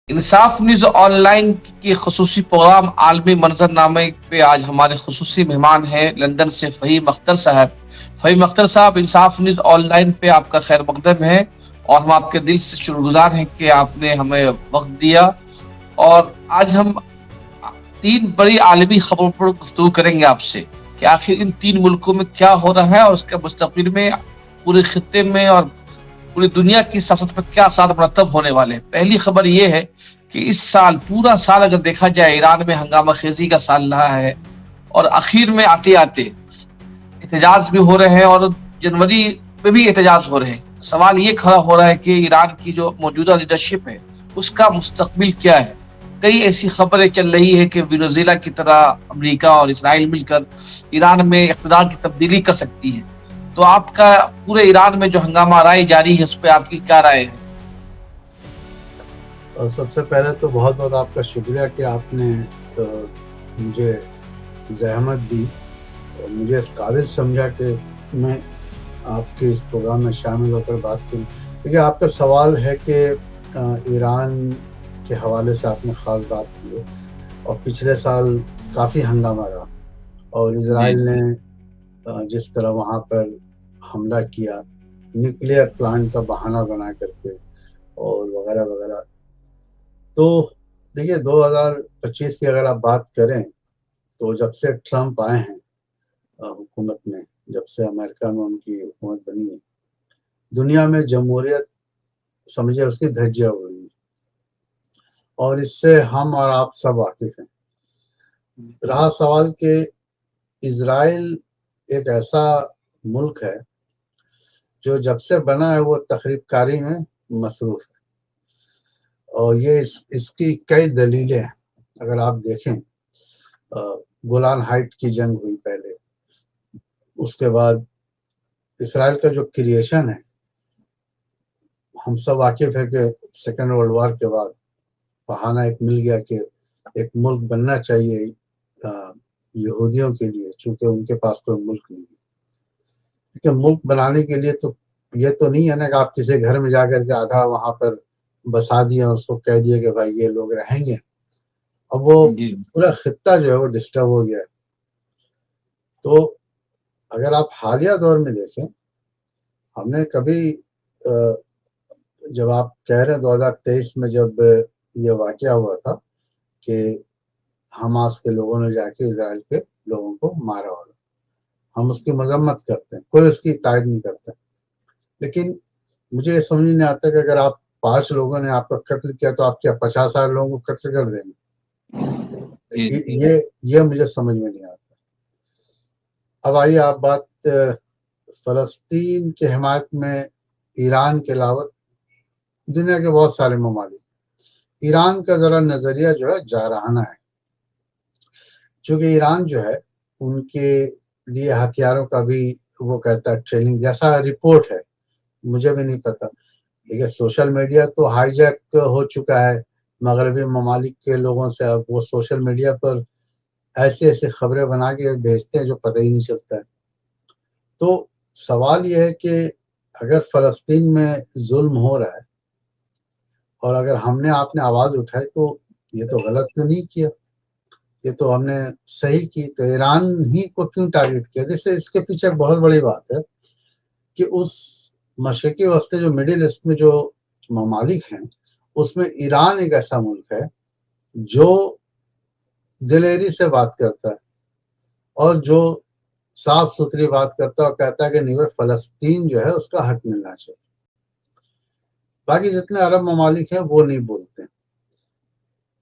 انصاف news on line کی خصوصی پروگرام عالمی منظرنامے پہ آج ہمارے خصوصی مہمان ہیں لندن سے فہیم اختر صاحب. فہیم اختر صاحب انصاف نیوز آن لائن پہ آپ کا خیر مقدم ہے اور ہم آپ کے دل سے شکر گزار ہیں کہ آپ نے ہمیں وقت دیا. اور آج ہم تین بڑی عالمی خبروں پر گفتگو کریں گے آپ سے کہ آخر ان تین ملکوں میں کیا ہو رہا ہے اور اس کے مستقبل میں پورے خطے میں اور پوری دنیا کی سیاست پر کیا اثرات مرتب ہونے والے ہیں. پہلی خبر یہ ہے کہ اس سال پورا سال اگر دیکھا جائے ایران میں ہنگامہ خیزی کا سال رہا ہے اور اخیر میں آتے آتے احتجاج بھی ہو رہے ہیں اور جنوری میں بھی احتجاج ہو رہے ہیں. سوال یہ کھڑا ہو رہا ہے کہ ایران کی جو موجودہ لیڈرشپ ہے اس کا مستقبل کیا ہے. کئی ایسی خبریں چل رہی ہے کہ وینزویلا کی طرح امریکہ اور اسرائیل مل کر ایران میں اقتدار کی تبدیلی کر سکتی ہے. تو آپ کا پورے ایران میں جو ہنگامہ رائے جاری ہے اس پہ آپ کی کیا رائے ہے؟ سب سے پہلے تو بہت بہت آپ کا شکریہ کہ آپ نے مجھے زحمت دی اور مجھے اس قابل سمجھا کہ میں آپ کے اس پروگرام میں شامل ہو کر بات کروں. کیونکہ آپ کا سوال ہے کہ ایران کے حوالے سے آپ نے خاص بات کی ہے اور پچھلے سال کافی ہنگامہ رہا اور اسرائیل نے جس طرح وہاں پر حملہ کیا نیوکلیئر پلانٹ کا بہانہ بنا کر کے اور وغیرہ وغیرہ. تو دیکھیے 2025 کی اگر آپ بات کریں تو جب سے ٹرمپ آئے ہیں حکومت میں، جب سے امریکہ میں ان کی حکومت بنی ہے، دنیا میں جمہوریت سمجھے اس کی دھجیاں اڑی ہیں اور اس سے ہم اور آپ سب واقف ہیں. رہا سوال کہ اسرائیل ایک ایسا ملک ہے جو جب سے بنا ہے وہ تخریب کاری میں مصروف ہے اور یہ اس کی کئی دلیلیں ہیں. اگر آپ دیکھیں گولان ہائٹ کی جنگ ہوئی پہلے، اس کے بعد اسرائیل کا جو کریشن ہے، ہم سب واقف ہے کہ سیکنڈ ورلڈ وار کے بعد بہانہ ایک مل گیا کہ ایک ملک بننا چاہیے یہودیوں کے لیے، چونکہ ان کے پاس کوئی ملک نہیں ہے. لیکن ملک بنانے کے لیے تو یہ تو نہیں ہے نا کہ آپ کسی گھر میں جا کر کے آدھا وہاں پر بسا دیا اور اس کو کہہ دیا کہ بھائی یہ لوگ رہیں گے. اب وہ پورا خطہ جو ہے وہ ڈسٹرب ہو گیا ہے. تو اگر آپ حالیہ دور میں دیکھیں، ہم نے کبھی جب آپ کہہ رہے ہیں 2023 میں جب یہ واقعہ ہوا تھا کہ حماس کے لوگوں نے جا کے اسرائیل کے لوگوں کو مارا ہوگا، ہم اس کی مذمت کرتے ہیں، کوئی اس کی تائید نہیں کرتا. لیکن مجھے یہ سمجھ نہیں آتا کہ اگر آپ 5 لوگوں نے آپ کا قتل کیا تو آپ کیا 50,000 لوگوں کو قتل کر دیں گے؟ یہ مجھے سمجھ میں نہیں آتا. اب آئیے آپ بات فلسطین کی حمایت میں ایران کے علاوہ دنیا کے بہت سارے ممالک. ایران کا ذرا نظریہ جو ہے جارحانہ ہے، چونکہ ایران جو ہے ان کے لیے ہتھیاروں کا بھی وہ کہتا ہے ٹریننگ جیسا رپورٹ ہے، مجھے بھی نہیں پتا. دیکھیے سوشل میڈیا تو ہائی جیک ہو چکا ہے مغربی ممالک کے لوگوں سے. اب وہ سوشل میڈیا پر ایسے ایسے خبریں بنا کے بھیجتے ہیں جو پتہ ہی نہیں چلتا ہے. تو سوال یہ ہے کہ اگر فلسطین میں ظلم ہو رہا ہے اور اگر ہم نے آپ نے آواز اٹھائی تو یہ تو غلط تو نہیں کیا، یہ تو ہم نے صحیح کی. تو ایران ہی کو کیوں ٹارگٹ کیا؟ جیسے اس کے پیچھے ایک بہت بڑی بات ہے کہ اس مشرقی وسطی جو مڈل ایسٹ میں جو ممالک ہیں اس میں ایران ایک ایسا ملک ہے جو دلیری سے بات کرتا ہے اور جو صاف ستھری بات کرتا ہے اور کہتا ہے کہ نہیں فلسطین جو ہے اس کا حق ملنا چاہیے. باقی جتنے عرب ممالک ہیں وہ نہیں بولتے،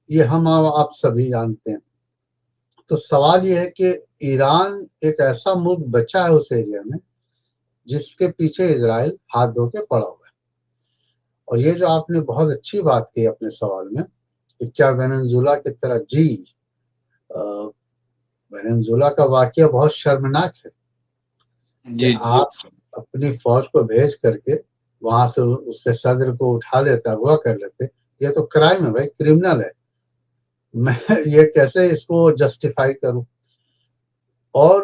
یہ ہم آپ سبھی جانتے ہیں. تو سوال یہ ہے کہ ایران ایک ایسا ملک بچا ہے اس ایریا میں جس کے پیچھے اسرائیل ہاتھ دھو کے پڑا ہوا ہے. اور یہ جو آپ نے بہت اچھی بات کی اپنے سوال میں کہ کیا وینزویلا کی طرح، جی وینزویلا کا واقعہ بہت شرمناک ہے کہ آپ اپنی فوج کو بھیج کر کے وہاں سے اس کے صدر کو اٹھا لیتے، اغوا کر لیتے. یہ تو کرائم ہے بھائی، کرمنل ہے. میں یہ کیسے اس کو جسٹیفائی کروں؟ اور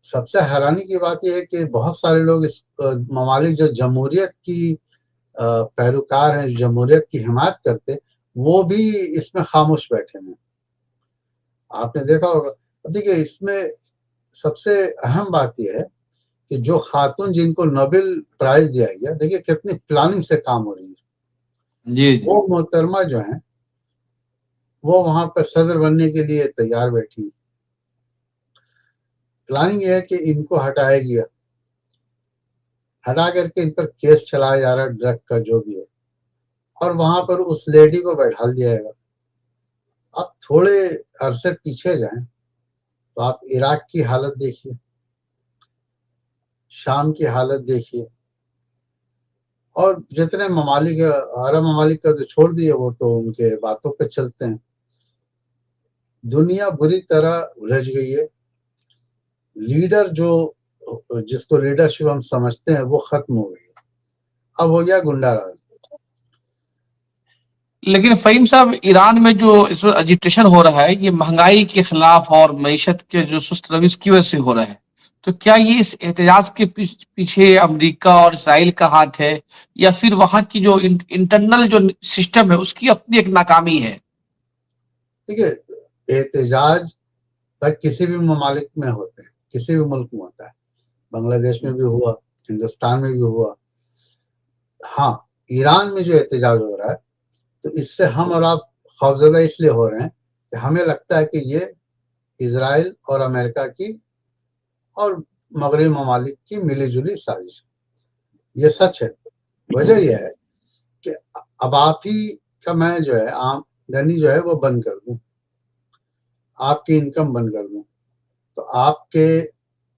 سب سے حیرانی کی بات یہ ہے کہ بہت سارے لوگ اس ممالک جو جمہوریت کی پیروکار ہیں، جمہوریت کی حمایت کرتے، وہ بھی اس میں خاموش بیٹھے ہیں. آپ نے دیکھا ہوگا. دیکھیے اس میں سب سے اہم بات یہ ہے کہ جو خاتون جن کو نوبل پرائز دیا گیا, دیکھیے کتنی پلاننگ سے کام ہو رہی ہے. جی جی وہ محترمہ جو ہیں وہ وہاں پر صدر بننے کے لیے تیار بیٹھی ہیں. پلاننگ یہ ہے کہ ان کو ہٹایا گیا, ہٹا کر کے ان پر کیس چلایا جا رہا ہے ڈرگ کا جو بھی ہے, اور وہاں پر اس لیڈی کو بیٹھال دیا جائے گا. آپ تھوڑے عرصے پیچھے جائیں تو آپ عراق کی حالت دیکھیے, شام کی حالت دیکھیے, اور جتنے ممالک عرب ممالک کا تو چھوڑ دیے, وہ تو ان کے باتوں پہ چلتے ہیں. دنیا بری طرح الجھ گئی ہے. لیڈر جس کو لیڈرشپ ہم سمجھتے ہیں وہ ختم ہو گئی ہے. اب ہو گیا گنڈا راج. لیکن فہیم صاحب ایران میں جو اس وقت اجیٹیشن ہو رہا ہے یہ مہنگائی کے خلاف اور معیشت کے جو سست رویش کی وجہ سے ہو رہا ہے, تو کیا یہ اس احتجاج کے پیچھے امریکہ اور اسرائیل کا ہاتھ ہے, یا پھر وہاں کی جو انٹرنل جو سسٹم ہے اس کی اپنی ایک ناکامی ہے؟ دیکھیے احتجاج کسی بھی ممالک میں ہوتے ہیں, کسی بھی ملک میں ہوتا ہے. بنگلہ دیش میں بھی ہوا, ہندوستان میں بھی ہوا. ہاں, ایران میں جو احتجاج ہو رہا ہے تو اس سے ہم اور آپ خوفزدہ اس لیے ہو رہے ہیں کہ ہمیں لگتا ہے کہ یہ اسرائیل اور امریکہ کی اور مغربی ممالک کی ملی جلی سازش. یہ سچ ہے. وجہ یہ ہے کہ اب آپ ہی کا میں جو ہے آمدنی جو ہے وہ بند کر دوں, آپ کی انکم بند کر دوں, تو آپ کے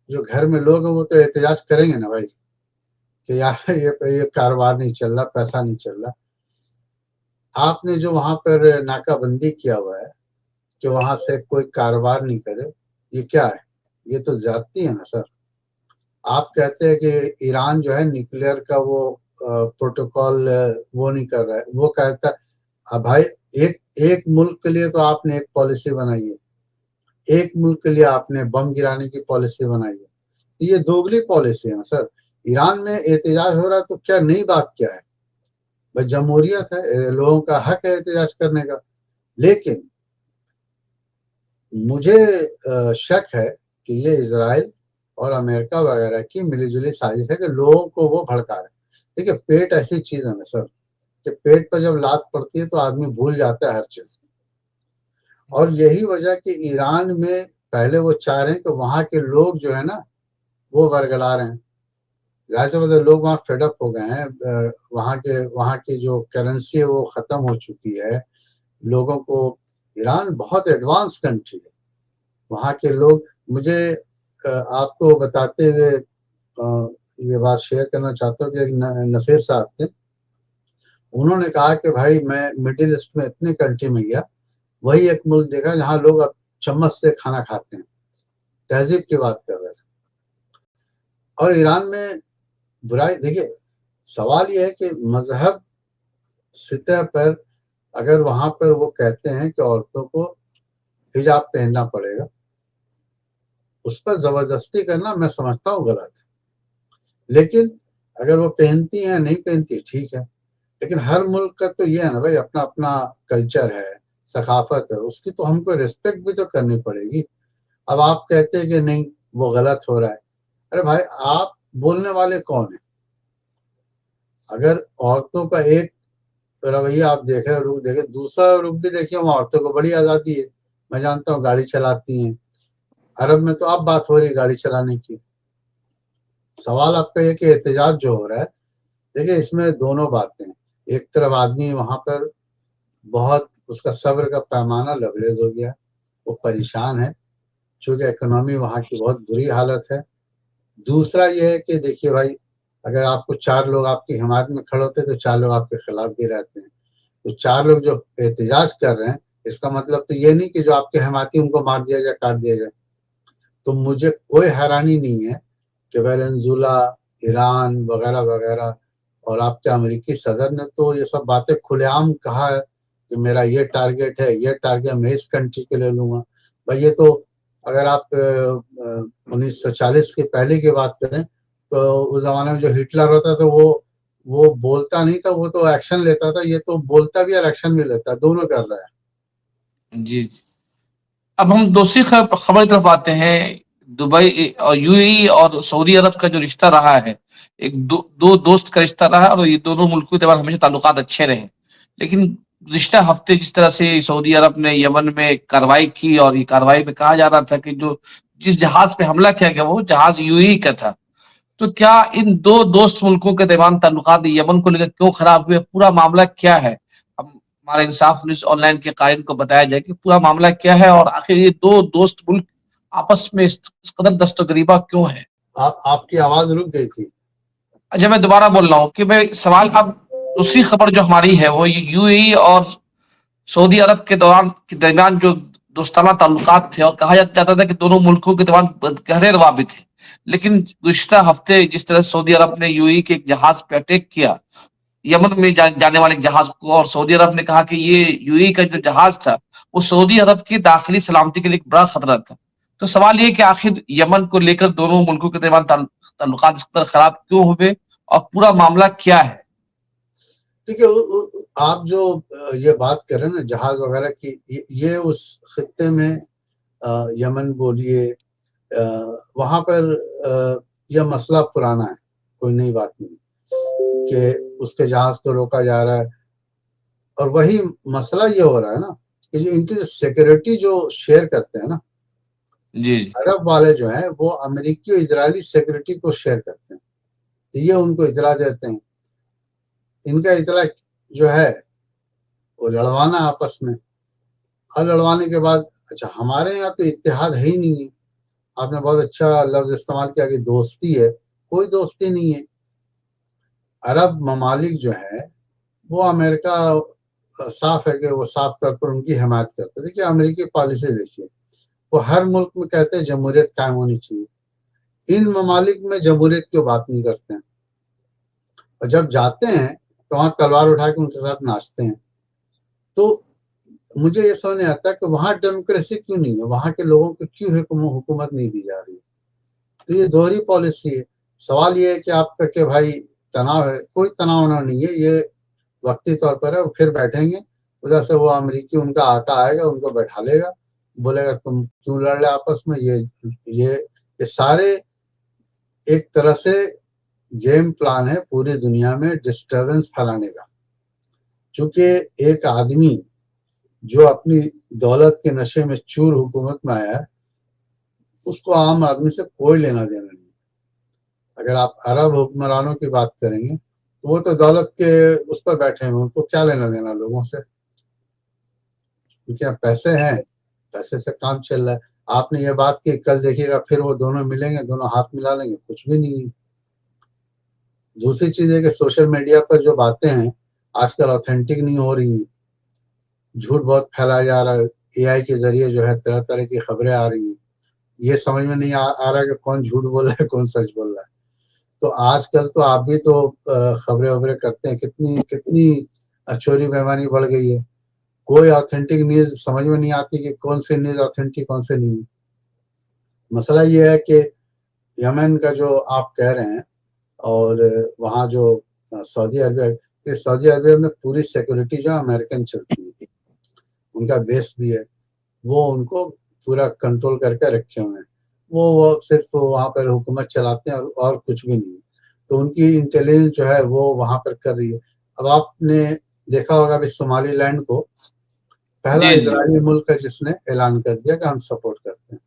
جو گھر میں لوگ ہیں وہ تو احتجاج کریں گے نا بھائی, کہ یار یہ کاروبار نہیں چل رہا, پیسہ نہیں چل رہا. آپ نے جو وہاں پر ناکہ بندی کیا ہوا ہے کہ وہاں سے کوئی کاروبار نہیں کرے, یہ کیا ہے؟ یہ تو زیادتی ہے نا سر. آپ کہتے ہیں کہ ایران جو ہے نیوکلیئر کا وہ پروٹوکول وہ نہیں کر رہا ہے, وہ کہتا ہے بھائی ایک ملک کے لیے تو آپ نے ایک پالیسی بنائی ہے, ایک ملک کے لیے آپ نے بم گرانے کی پالیسی بنائی ہے. یہ دوگلی پالیسی ہے نا سر. ایران میں احتجاج ہو رہا ہے تو کیا نئی بات کیا ہے؟ بھائی جمہوریت ہے, لوگوں کا حق ہے احتجاج کرنے کا. لیکن مجھے شک ہے کہ یہ اسرائیل اور امریکہ وغیرہ کی ملی جلی سازش ہے کہ لوگوں کو وہ بھڑکا رہے ہیں. دیکھیے پیٹ ایسی چیز ہے نا سر کہ پیٹ پر جب لات پڑتی ہے تو آدمی بھول جاتا ہے ہر چیز. اور یہی وجہ کہ ایران میں پہلے وہ چاہ رہے ہیں کہ وہاں کے لوگ جو ہے نا وہ ورگلا رہے ہیں. ظاہر سی بات ہے, لوگ وہاں فیڈ اپ ہو گئے ہیں. وہاں کی جو کرنسی ہے وہ ختم ہو چکی ہے. لوگوں کو ایران بہت ایڈوانس کنٹری ہے. وہاں کے لوگ, مجھے آپ کو بتاتے ہوئے یہ بات شیئر کرنا چاہتا ہوں کہ ایک نصیر صاحب تھے, انہوں نے کہا کہ بھائی میں مڈل ایسٹ میں اتنی کنٹری میں گیا, وہی ایک ملک دیکھا جہاں لوگ اب چمچ سے کھانا کھاتے ہیں. تہذیب کی بات کر رہے تھے. اور ایران میں برائی, دیکھیے سوال یہ ہے کہ مذہب سطح پر اگر وہاں پر وہ کہتے ہیں کہ عورتوں کو حجاب پہننا پڑے گا, اس پر زبردستی کرنا میں سمجھتا ہوں غلط ہے. لیکن اگر وہ پہنتی ہیں نہیں پہنتی ٹھیک ہے, لیکن ہر ملک کا تو یہ ہے نا بھائی, اپنا اپنا کلچر ہے, ثقافت ہے, اس کی تو ہم کو ریسپیکٹ بھی تو کرنی پڑے گی. اب آپ کہتے ہیں کہ نہیں وہ غلط ہو رہا ہے. ارے بھائی آپ بولنے والے کون ہیں؟ اگر عورتوں کا ایک رویہ آپ دیکھیں, رخ دیکھیں, دوسرا رخ بھی دیکھیں, وہاں عورتوں کو بڑی آزادی ہے. میں جانتا ہوں گاڑی چلاتی ہیں, عرب میں تو اب بات ہو رہی ہے گاڑی چلانے کی. سوال آپ کا یہ کہ احتجاج جو ہو رہا ہے, دیکھیں اس میں دونوں باتیں ہیں. ایک طرف آدمی وہاں پر بہت اس کا صبر کا پیمانہ لبریز ہو گیا, وہ پریشان ہے چونکہ اکنامی وہاں کی بہت بری حالت ہے. دوسرا یہ ہے کہ دیکھیے بھائی, اگر آپ کو 4 لوگ آپ کی حمایت میں کھڑے ہوتے ہیں تو 4 لوگ آپ کے خلاف بھی رہتے ہیں. تو 4 لوگ جو احتجاج کر رہے ہیں, اس کا مطلب تو یہ نہیں کہ جو آپ کے حمایتی ان کو مار دیا جائے, کاٹ دیا جائے. تو مجھے کوئی حیرانی نہیں ہے کہ وینزویلا, ایران وغیرہ وغیرہ, اور آپ کے امریکی صدر نے تو یہ سب باتیں کھلے عام کہا ہے کہ میرا یہ ٹارگیٹ ہے, یہ ٹارگیٹ میں اس کنٹری کے لے لوں گا. بھائی یہ تو اگر آپ 1940 کے پہلے کی بات کریں تو اس زمانے میں جو ہٹلر ہوتا تو وہ وہ بولتا نہیں تھا, وہ تو ایکشن لیتا تھا, یہ تو بولتا بھی اور ایکشن بھی لیتا ہے, دونوں کر رہا ہے. جی جی. اب ہم دوسری خبر کی طرف آتے ہیں. دبئی اور یو اے ای اور سعودی عرب کا جو رشتہ رہا ہے, ایک دو دوست کا رشتہ رہا ہے, اور یہ دونوں ملکوں کے درمیان ہمیشہ تعلقات اچھے رہے. لیکن گزشتہ ہفتے جس طرح سے سعودی عرب نے یمن میں کارروائی کی, اور یہ کارروائی میں کہا جا رہا تھا کہ جو جس جہاز پہ حملہ کیا گیا وہ جہاز یو اے ای کا تھا, تو کیا ان دو دوست ملکوں کے درمیان تعلقات یمن کو لے کر کیوں خراب ہوئے, پورا معاملہ کیا ہے؟ ہمارے انصاف نیوز آن لائن کے قائم کو بتایا جائے کہ پورا معاملہ کیا ہے, اور آخر یہ دو دوست ملک آپس میں اس قدر دستگریبہ کیوں ہے؟ آپ کی آواز رک گئی تھی. اچھا, میں دوبارہ بول رہا ہوں کہ میں سوال, اب دوسری خبر جو ہماری ہے وہ یو اے ای اور سعودی عرب کے درمیان جو دوستانہ تعلقات تھے, اور کہا جاتا تھا کہ دونوں ملکوں کے درمیان گہرے روابط ہیں. لیکن گزشتہ ہفتے جس طرح سعودی عرب نے یو اے ای کے ایک جہاز پہ اٹیک کیا, یمن میں جانے والے جہاز کو, اور سعودی عرب نے کہا کہ یہ یو اے ای کا جو جہاز تھا وہ سعودی عرب کی داخلی سلامتی کے لیے ایک بڑا خطرہ تھا. تو سوال یہ کہ آخر یمن کو لے کر دونوں ملکوں کے درمیان تعلقات اس قدر خراب کیوں ہوئے, اور پورا معاملہ کیا ہے؟ ٹھیک ہے, آپ جو یہ بات کر رہے ہیں نا جہاز وغیرہ کی, یہ اس خطے میں یمن بولیے, وہاں پر یہ مسئلہ پرانا ہے, کوئی نئی بات نہیں کہ اس کے جہاز کو روکا جا رہا ہے. اور وہی مسئلہ یہ ہو رہا ہے نا کہ جو ان کی سیکورٹی جو شیئر کرتے ہیں نا, جی جی. عرب والے جو ہیں وہ امریکی اور اسرائیلی سیکورٹی کو شیئر کرتے ہیں, تو یہ ان کو اطلاع دیتے ہیں. ان کا اطلاع جو ہے وہ لڑوانا آپس میں, اور لڑوانے کے بعد اچھا ہمارے یہاں تو اتحاد ہے ہی نہیں ہے. آپ نے بہت اچھا لفظ استعمال کیا کہ دوستی ہے, کوئی دوستی نہیں ہے. عرب ممالک جو ہے وہ امریکہ صاف ہے کہ وہ صاف طور پر ان کی حمایت کرتے. دیکھیے امریکی پالیسی دیکھیے, وہ ہر ملک میں کہتے ہیں جمہوریت قائم ہونی چاہیے. ان ممالک میں جمہوریت کی بات نہیں کرتے ہیں, اور جب جاتے ہیں تو وہاں تلوار اٹھا کے ان کے ساتھ ناچتے ہیں. تو مجھے یہ سمجھ نہیں آتا کہ وہاں ڈیموکریسی کیوں نہیں ہے, وہاں کے لوگوں کو کیوں حکومت نہیں دی جا رہی. تو یہ دوہری پالیسی ہے. سوال یہ ہے کہ آپ کا کہ بھائی تناؤ ہے, کوئی تناؤ نہیں ہے, یہ وقتی طور پر ہے. وہ پھر بیٹھیں گے, ادھر سے وہ امریکی ان کا آقا آئے گا, ان کو بیٹھا لے گا, بولے گا تم کیوں لڑ رہے آپس میں. یہ سارے ایک طرح سے گیم پلان ہے پوری دنیا میں ڈسٹربنس پھیلانے کا. چونکہ ایک آدمی جو اپنی دولت کے نشے میں چور حکومت میں آیا ہے, اس کو عام آدمی سے کوئی لینا دینا نہیں. اگر آپ عرب حکمرانوں کی بات کریں گے تو وہ تو دولت کے اس پر بیٹھے ہیں, ان کو کیا لینا دینا لوگوں سے, کیونکہ پیسے ہیں, پیسے سے کام چل رہا ہے. آپ نے یہ بات کی, کل دیکھیے گا پھر وہ دونوں ملیں گے, دونوں ہاتھ ملا لیں گے, کچھ بھی نہیں. دوسری چیز ہے کہ سوشل میڈیا پر جو باتیں ہیں آج کل اوتھینٹک نہیں ہو رہی ہیں, جھوٹ بہت پھیلایا جا رہا ہے. اے آئی کے ذریعے جو ہے طرح طرح کی خبریں آ رہی ہیں, یہ سمجھ میں نہیں آ رہا کہ کون جھوٹ بول رہا ہے کون سچ بول رہا ہے. تو آج کل تو آپ بھی تو خبریں وبریں کرتے ہیں, کتنی چوری بیمانی بڑھ گئی ہے. کوئی اوتھینٹک نیوز سمجھ میں نہیں آتی کہ کون سی نیوز اوتھینٹک کون سے نہیں. مسئلہ یہ ہے کہ یمن کا جو آپ کہہ رہے ہیں, اور وہاں جو سعودی عربیہ میں پوری سیکورٹی جو امریکن چلتی ہے, ان کا بیس بھی ہے, وہ ان کو پورا کنٹرول کر کے رکھے ہوئے ہیں. وہ صرف وہاں پر حکومت چلاتے ہیں اور کچھ بھی نہیں. تو ان کی انٹیلیجنس جو ہے وہ وہاں پر کر رہی ہے. اب آپ نے دیکھا ہوگا ابھی صومالی لینڈ کو پہلا جی جی. اسرائیلی ملک ہے جس نے اعلان کر دیا کہ ہم سپورٹ کرتے ہیں.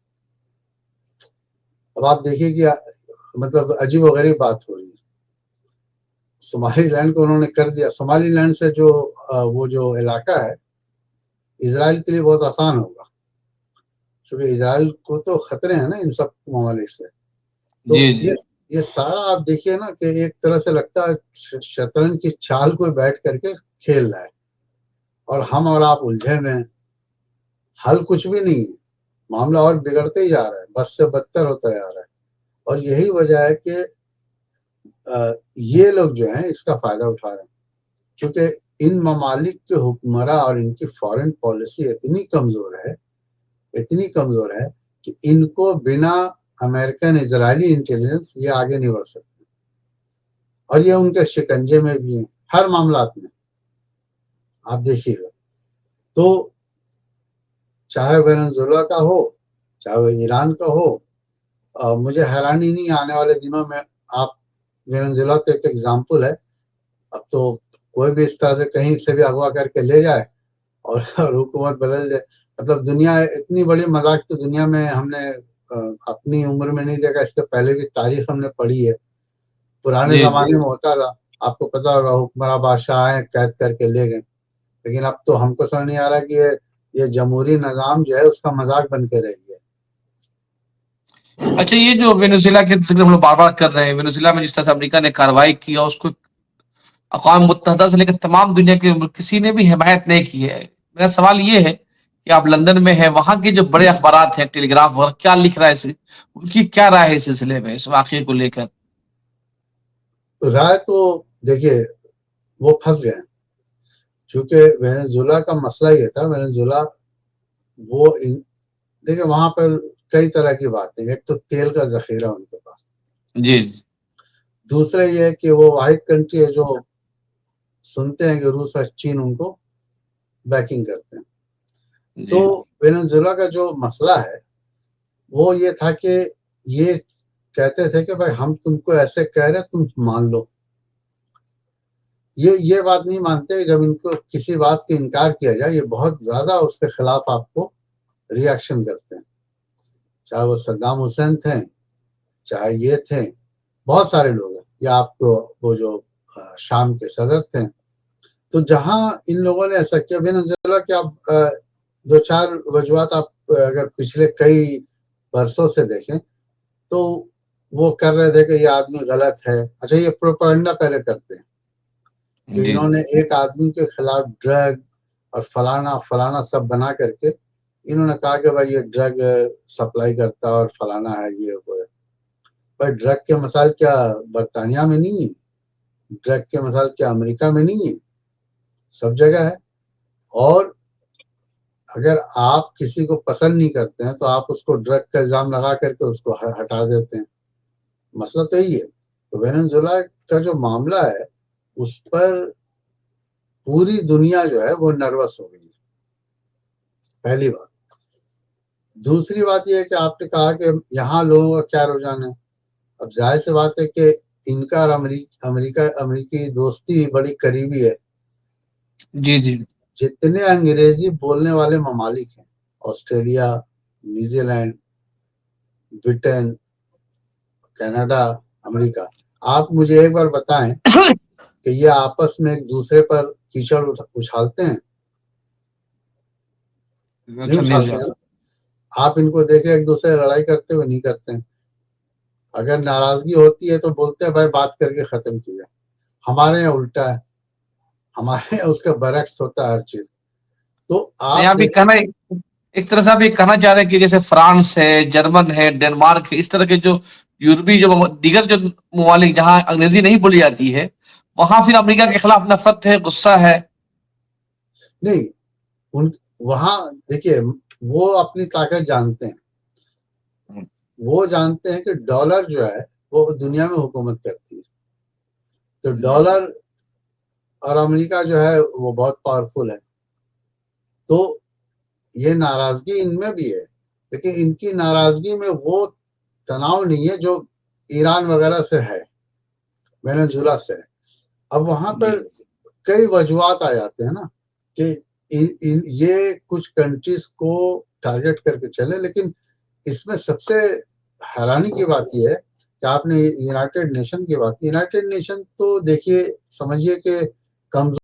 اب آپ دیکھیے کہ مطلب عجیب و غریب بات ہو رہی ہے. صومالی لینڈ کو انہوں نے کر دیا. صومالی لینڈ سے جو وہ جو علاقہ ہے اسرائیل کے لیے بہت آسان ہوگا, کیونکہ اسرائیل کو تو خطرے ہیں نا ان سب ممالک سے. تو جی جی. یہ سارا آپ دیکھیے نا کہ ایک طرح سے لگتا ہے شطرنج کی چال کو بیٹھ کر کے کھیل رہا ہے, اور ہم اور آپ الجھے میں ہیں. حل کچھ بھی نہیں ہے, معاملہ اور بگڑتے ہی جا رہا ہے, بس سے بدتر ہوتا جا رہا ہے. اور یہی وجہ ہے کہ یہ لوگ جو ہیں اس کا فائدہ اٹھا رہے ہیں, کیونکہ ان ممالک کے حکمراں اور ان کی فارن پالیسی اتنی کمزور ہے کہ ان کو بنا امریکن اسرائیلی انٹیلیجنس یہ آگے نہیں بڑھ سکتے. اور یہ ان کے شکنجے میں بھی ہیں ہر معاملات میں. آپ دیکھیے گا تو چاہے وینزویلا کا ہو چاہے وہ ایران کا ہو، مجھے حیرانی نہیں آنے والے دنوں میں آپ وینزویلا تو ایک ایگزامپل ہے، اب تو کوئی بھی اس طرح سے کہیں سے بھی اغوا کر کے لے جائے اور حکومت بدل جائے. مطلب دنیا اتنی بڑی مذاق تو دنیا میں ہم نے اپنی عمر میں نہیں دیکھا. اس کے پہلے کی تاریخ ہم نے پڑھی ہے، پرانے جی زمانے میں ہوتا تھا. آپ کو پتا ہوگا حکمراں بادشاہ آئے قید کر کے لے گئے، لیکن اب تو ہم کو سمجھ نہیں آ رہا کہ یہ جمہوری نظام جو ہے اس کا مذاق بن کے رہ گیا. اچھا، یہ جو وینزویلا کے ذکر ہم لوگ بار بار کر رہے ہیں، وینزویلا میں جس طرح سے امریکہ نے کارروائی کی اور اس کو اقوام متحدہ سے لے کر تمام دنیا کے کسی نے بھی حمایت نہیں کی ہے. میرا سوال یہ ہے کہ آپ لندن میں ہیں، وہاں کے جو بڑے اخبارات ہیں، ٹیلی گراف وغیرہ، کیا لکھ رہا ہے، ان کی کیا رائے ہے اس سلسلے میں، اس واقعے کو لے کر؟ رائے تو دیکھیے وہ پھنس گئے، چونکہ وینزویلا کا مسئلہ یہ تھا. وینزویلا وہ دیکھیں وہاں پر کئی طرح کی باتیں، ایک تو تیل کا ذخیرہ ان کے پاس، جی. دوسرا یہ ہے کہ وہ واحد کنٹری ہے جو سنتے ہیں کہ روس اور چین ان کو بیکنگ کرتے ہیں. تو وینزویلا کا جو مسئلہ ہے وہ یہ تھا کہ یہ کہتے تھے کہ بھائی ہم تم کو ایسے کہہ رہے تم مان لو. یہ بات نہیں مانتے. جب ان کو کسی بات کا انکار کیا جائے یہ بہت زیادہ اس کے خلاف آپ کو ری ایکشن کرتے ہیں. چاہے وہ صدام حسین تھے، چاہے یہ تھے، بہت سارے لوگ ہیں، یا آپ کو وہ جو شام کے صدر تھے. تو جہاں ان لوگوں نے ایسا کیا وینزویلا کہ آپ دو چار وجوہات آپ اگر پچھلے کئی برسوں سے دیکھیں تو وہ کر رہے تھے کہ یہ آدمی غلط ہے. اچھا، یہ پروپیگنڈا پہلے کرتے ہیں کہ انہوں نے ایک آدمی کے خلاف ڈرگ اور فلانا سب بنا کر کے انہوں نے کہا کہ بھائی یہ ڈرگ سپلائی کرتا اور فلانا ہے یہ وہ ہے. بھائی ڈرگ کے مسائل کیا برطانیہ میں نہیں ہے؟ ڈرگ کے مسائل کیا امریکہ میں نہیں ہے؟ سب جگہ ہے. اور اگر آپ کسی کو پسند نہیں کرتے ہیں تو آپ اس کو ڈرگ کا الزام لگا کر کے اس کو ہٹا دیتے ہیں. مسئلہ تو یہی ہے. تو وینزویلا کا جو معاملہ ہے اس پر پوری دنیا جو ہے وہ نروس ہو گئی ہے، پہلی بات. دوسری بات یہ ہے کہ آپ نے کہا کہ یہاں لوگوں کا کیا رجحان ہے. اب ظاہر سی بات ہے کہ ان کا اور امریکی دوستی بڑی قریبی ہے. جی جی. جتنے انگریزی بولنے والے ممالک ہیں، Australia, New Zealand, Britain, Canada, امریکہ، آپ مجھے ایک بار بتائیں کہ یہ آپس میں ایک دوسرے پر کیچڑ اچھالتے ہیں؟ نہیں اچھالتے ہیں. آپ ان کو دیکھیں ایک دوسرے لڑائی کرتے ہوئے نہیں کرتے ہیں. اگر ناراضگی ہوتی ہے تو بولتے ہیں بھائی بات کر کے ختم کیا. ہمارے یہاں الٹا ہے، ہمارے یہاں اس کا برعکس ہوتا ہے ہر چیز. تو آپ کہنا ایک طرح سے آپ یہ کہنا چاہ رہے ہیں کہ جیسے فرانس ہے، جرمن ہے، ڈنمارک ہے، اس طرح کے جو یورپی جو دیگر جو ممالک جہاں انگریزی نہیں بولی جاتی ہے وہاں پھر امریکہ کے خلاف نفرت ہے، غصہ ہے. نہیں، وہاں دیکھیے وہ اپنی طاقت جانتے ہیں. وہ جانتے ہیں کہ ڈالر جو ہے وہ دنیا میں حکومت کرتی ہے. تو ڈالر اور امریکہ جو ہے وہ بہت پاورفل ہے. تو یہ ناراضگی ان میں بھی ہے، لیکن ان کی ناراضگی میں وہ تناؤ نہیں ہے جو ایران وغیرہ سے ہے، وینزویلا سے ہے. اب وہاں پر کئی وجوہات آ جاتے ہیں نا کہ یہ کچھ کنٹریز کو ٹارگٹ کر کے چلے. لیکن اس میں سب سے حیرانی کی بات یہ ہے کہ آپ نے یونائٹڈ نیشن کی بات کی. یونائٹڈ نیشن تو دیکھیے سمجھیے کہ کمزور